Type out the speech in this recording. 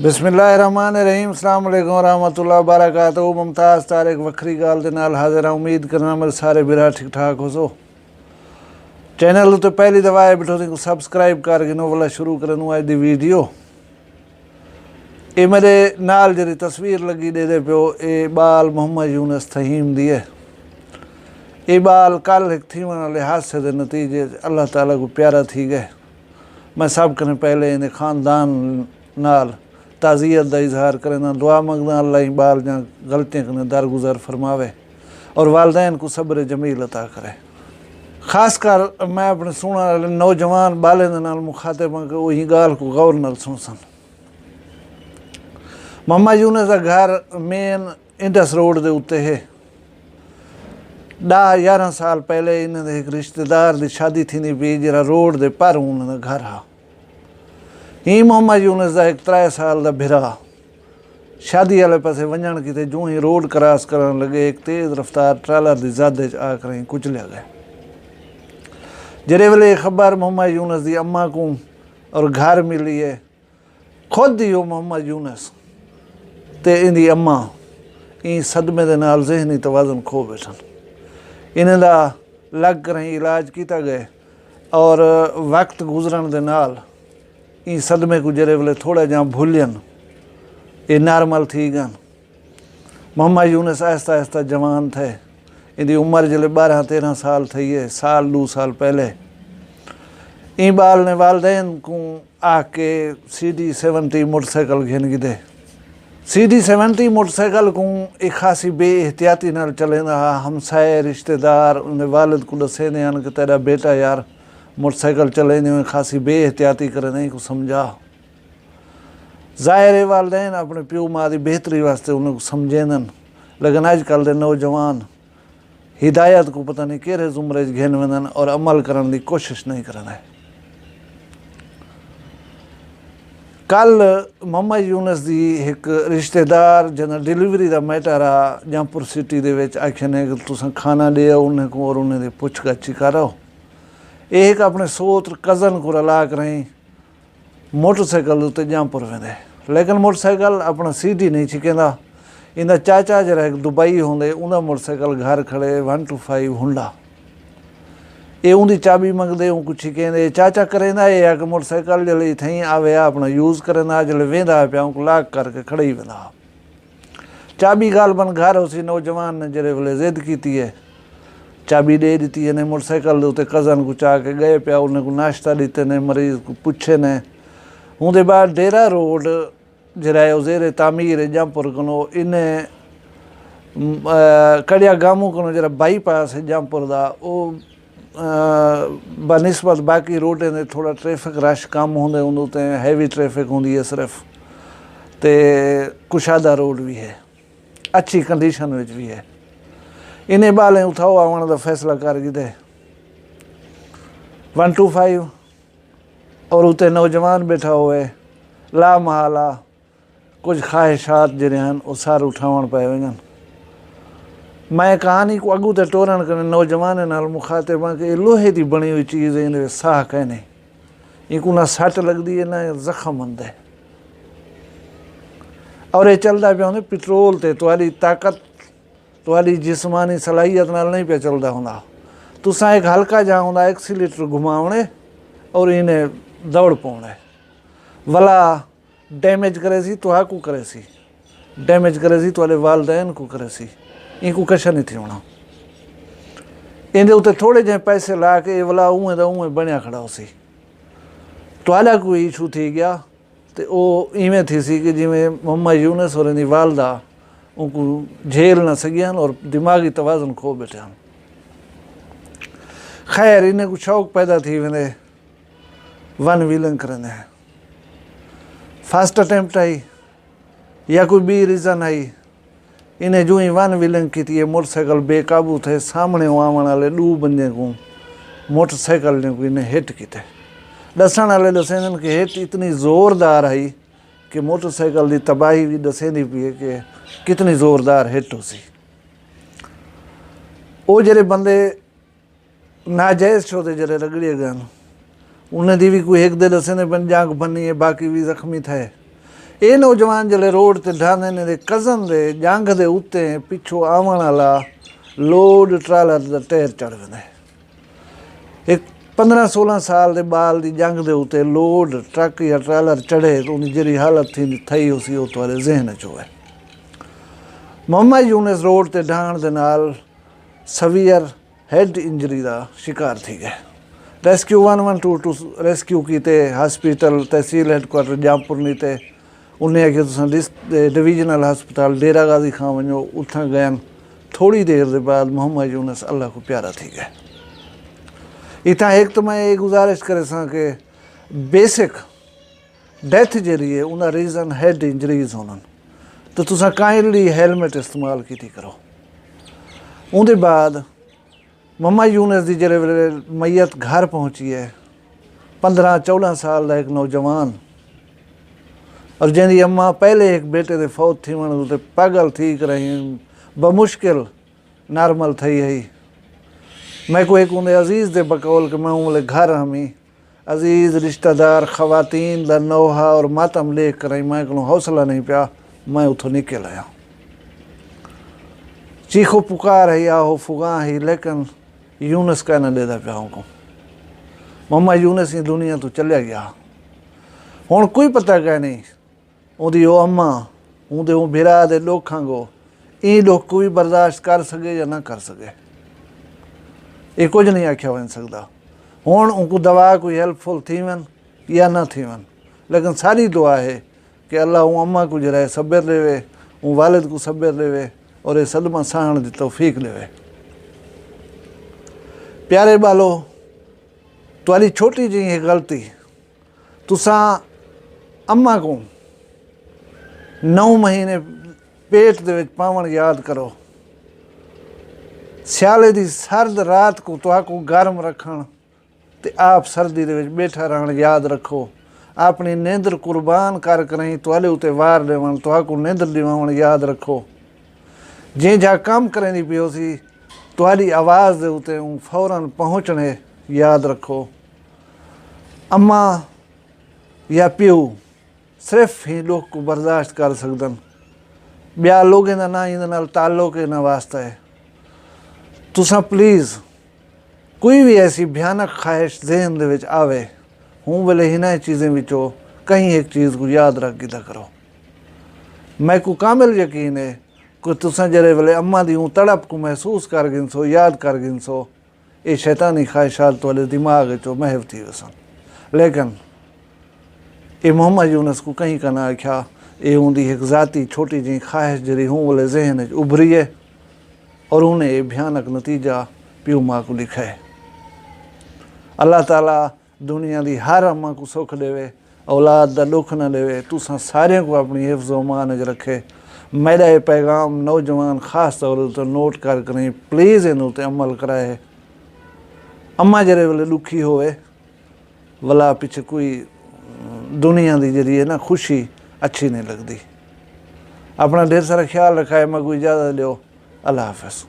बिस्मिल्लाहिर्रहमानिर्रहीम अस्सलाम वालेकुम रहमतुल्लाहि बरकातहू। मुमताज़ तारिक वक्री गाल दे नाल हाज़िर हां। उम्मीद करना मेरे सारे बिरा ठीक ठाक हो सो। चैनल तो पहली दफ़ा आए बैठो तो सबसक्राइब कर गिनो वाला शुरू करन अज दी वीडियो। ये मेरे नाल जी तस्वीर लगी दे पियो ये बाल मोहम्मद यूनुस फहीम दी है। ये बाल कल एक थी वाले हादसे के नतीजे अल्लाह ताला को प्यारा थी गए। मैं सब कने पहले इन्हें खानदान नाल ताज़ियत का इजहार करना दुआ मंगदा अल्लाह बाल जहाँ गलतियाँ कने दरगुजर फरमावे और वालदैन को सब्र जमील अता करे। खास कर मैं अपने सुनने वाले नौजवान बाले नाल मुखातिब हाँ कि वही गाल को गौर नाल सुन सन। मोहम्मद यूनुस का घर मेन इंडस रोड के उत्ते है। 10-11 साल पहले इन्हें एक रिश्तेदार की शादी थी पी जरा रोड के पर उन्होंने घर हा। ही मोहम्मद यूनुस का एक 3 साल का भिरा शादी वाले पासे वंजन किते जो ही रोड क्रॉस करन लगे एक तेज़ रफ्तार ट्रालर की ज़ादे आकर ही कुचलिया गए। जरे वेले खबर मोहम्मद यूनुस की अम्मा को और घर मिली है खुद ही वो मोहम्मद यूनुस ते इंदी अम्मा ई सदमे दे नाल ज़हनी तवाज़ुन खो बैठन। इन्हें दा लग कर ही इलाज किया गए और वक्त गुजरन दे नाल ई सदमे को जरे वेले थोड़ा जहाँ भूलियन ये नॉर्मल थी गन। मोहम्मद यूनुस आहिस्ता आहिस्ता जवान थे। इनकी उम्र जले 12-13 साल थी है। साल 2 साल पहले ई बाल ने वालदैन को आके CD70 मोटरसाइकिल घेन गिदे। CD70 मोटरसाइकिल को एक खासी बेएहतियाती नाल चले हमसाए रिश्तेदार उन्हें वालिद को दसे ने कि तेरा बेटा यार मोटरसाइकिल चलेने में खासी बेएहतियाती करे नहीं को समझा। ज़ाहिर है वालदैन अपने प्यो माँ की बेहतरी वास्ते उन्हें समझेन लेकिन अजकल के नौजवान हिदायत को पता नहीं केरे जुमरे घेन वनन और अमल करने की कोशिश नहीं करना है। कल मोहम्मद यूनुस की एक रिश्तेदार जना डिलीवरी का मैटर आ जमपुर सिटी के आखे ने कि तुस खाना दे उन्हें को और उन्हें पुछ गछ करो। एक अपने सोत्र कज़न को रला कर मोटरसाइकिल उत्ते जमपुर वेंदे लेकिन मोटरसाइकिल अपना CD नहीं छिकेंदा। इंदा चाचा जरा एक दुबई होंदे उनका मोटरसाइकिल घर खड़े 125 हुंडा ये उनकी चाबी मंगते कुछ छिकेंदे चाचा करेंदा ये कि मोटरसाइकिल जल्दी थी आवे अपना यूज़ करेंदा जल्द वेंदा पिया लाक करके खड़े ही वेंदा। चाबी गाल बन घर उसी नौजवान ने जरे वेले जिद की है चाबी दे दी है ने मोटरसाइकिल उत्ते कज़न को चाह के गए पिया उन्हें को नाश्ता दिते ने मरीज़ को पूछे ने। उनके बाद डेरा रोड जरा जेरे तामीर है जमपुर कनो इन्हें कड़िया गामू कनो जरा बाईपास है जमपुर का वो बनस्बत बाकी रोड ने थोड़ा ट्रैफिक रश कम होंगे उन्होंने हैवी ट्रैफिक होंगी है सिर्फ ते कुशादा रोड भी है अच्छी कंडीशन में भी है। इन्हें बालें उठाओ आने का फैसला कर गिदे 125 और उत्ते नौजवान बैठा हुए ला महाला कुछ ख्वाहिशात जड़े हैं वो सारे उठावन पे वजन। मैं कहानी को अगू तो टोरन कर नौजवान नाल मुखातिब हाँ कि लोहे की बनी हुई चीज़ है इन्हें साह कहने इनको ना सट लगती है ना जख्म आंदा है और ये चलता पे होंगे पेट्रोल ते तुम्हारी ताकत तुम्हारी जिस्मानी सलाहियत नाल नहीं पे चलता होंदा। तुसा एक हल्का जहाँ होंदा एक्सीलेटर घुमावने और इन्हें दौड़ पाने वाला डैमेज करे सी तो को करे सी डैमेज करे सी तुम्हारे वालदैन को करे सी इनको कश नहीं थी होना। इन्हें उत्ते थोड़े जे पैसे ला के ये वाला उवें दा उवें बनया खड़ा हो सी तुहाड़ा कोई इशू थी गया तो वो इवें थी सी कि जिमें मोहम्मद यूनुस और इनकी वालदा उनको झेल न सकियन और दिमागी तवाज़ुन खो बैठे। खैर इन्हें को शौक पैदा थी वेंदे वन व्हीलिंग करने हैं। फर्स्ट अटैम्प्ट आई या कोई भी रीज़न आई इन्हें जो ही वन व्हीलिंग की थी मोटरसाइकिल बेकाबू थे सामने आवन वाले 2 बंदे को मोटरसाइकिल ने को इन्हें हिट किए। दसन वाले दसेंदन कि हिट इतनी ज़ोरदार आई कि मोटरसाइकिल की तबाही भी दसेंदी पी है कि कितनी ज़ोरदार हिट हो सी। वो जरे बंदे नाजायज़ छोते जरे रगड़िए गए उन्हें दी भी कोई एक दे दसेंदे बन जाग बनी है बाकी भी जख्मी थे। ये नौजवान जल्द रोड ते ढांदे ने कज़न दे जंग दे उत्ते पिछों आवन वाला लोड ट्रालर दा टायर चढ़ वेंदा। एक 15-16 साल दे बाल दी जंग दे उत्ते लोड ट्रक या ट्रालर चढ़े तो उनकी जी हालत थी थी उसी वो तुहारे जहन च होवे। मोहम्मद यूनुस रोड ते ढाण दे नाल सवीयर हेड इंजरी का शिकार थी गए। रेस्क्यू 112 रेस्क्यू किते हॉस्पिटल तहसील हैडक्वार्टर जामपुरनी ते उन्हें आखे तुसां डिविजनल हस्पताल डेरा गाजी खां वञो उथां गयन। थोड़ी देर के बाद मोहम्मद यूनुस अल्लाह को प्यारा थी गए। इतना एक तो मैं ये गुजारिश करे सा कि बेसिक डेथ जी है उनका रीज़न हेड इंजरीज होना तो तुसां काइंडली हेलमेट इस्तेमाल की करो। उनके बाद मोहम्मद यूनुस की जिले वे मैयत घर पहुँची है 15-14 साल का एक नौजवान और जैसी अम्मा पहले एक बेटे के फौत थी वन पागल थी रही बमुश्किल नॉर्मल थी है। मैं को एक उन्हें अजीज़ दे बकौल के मैं उन्हें घर हमी अजीज़ रिश्तेदार खवातीन दा नौहा और मातम लेख कर मैं को हौसला नहीं पाया। मैं उतो निकल आया चीखो पुकार है या हो फुगा ही लेकिन यूनुस का न देता पाया को। मोहम्मद यूनुस ही दुनिया तो चलिया गया। हुण कोई पता कह नहीं उदी वो अम्मा उनके वो बिरा दे लोखां को ये लोग कोई बर्दाश्त कर सके या ना कर सके ये कुछ नहीं आख्या वन सकता। हुण उनको दवा कोई हेल्पफुल थी वन या ना थी वन लेकिन सारी दुआ है कि अल्लाह वो अम्मा को जरा सब्र देवे वो वालिद को सब्र देवे और ये सदमा सहण की तौफीक देवे। प्यारे बालो तुहारी छोटी जी है गलती तुसा अम्मा को 9 महीने पेट दे विच पावन याद करो। सियाले दी सर्द रात को तुहाको गर्म रखन ते आप सर्दी दे विच बैठा रहन याद रखो। अपनी नींदर कुर्बान कर करें तुहाले उते वार देवन तुहाको नींदर दिवावन याद रखो। जे जा काम करें दी पियो सी तुहारी आवाज़ दे उते फौरन पहुँचने याद रखो। अम्मा या प्यो सिर्फ ही लोग को बर्दाश्त कर सकदन ब्या लोगों का ना इन नाल ताल्लुक ना वास्ता है। तुसा प्लीज़ कोई भी ऐसी भयानक ख्वाहिश जहन दे विच आवे हूँ वेले इन्हें चीज़ें विचों कहीं एक चीज़ को याद रख गिदा करो। मैं को कामिल यकीन है कि तुसा जरे वेले अम्मा दी तड़प को महसूस कर गिनसो याद कर गिनसो ये शैतानी ख्वाहिशात वाले दिमाग चो महव थी वसन। लेकिन ये मोहम्मद यूनुस को कहीं का ना आख्या ये उनकी एक ज़ाती छोटी जी ख्वाहिश जरी हूँ वाले जहन उभरी है और उन्हें ये भयानक नतीजा प्यू माँ को लिखा है। अल्लाह ताला दुनिया की हर अम्मा को सुख देवे औलाद का दुख न देवे तुसा सारे को अपनी हिफ्ज़ मान च रखे। मेरा ये पैगाम नौजवान खास तौर पर नोट कर करें प्लीज़ इन उत्ते अमल कराए। अम्मा जरे वेले दुखी होवे वला पिछे कोई दुनिया की जरी है ना खुशी अच्छी नहीं लगती। अपना ढेर सारा ख्याल रखा है। मैं कोई इजाज़त लो। अल्लाह हाफ़िज़।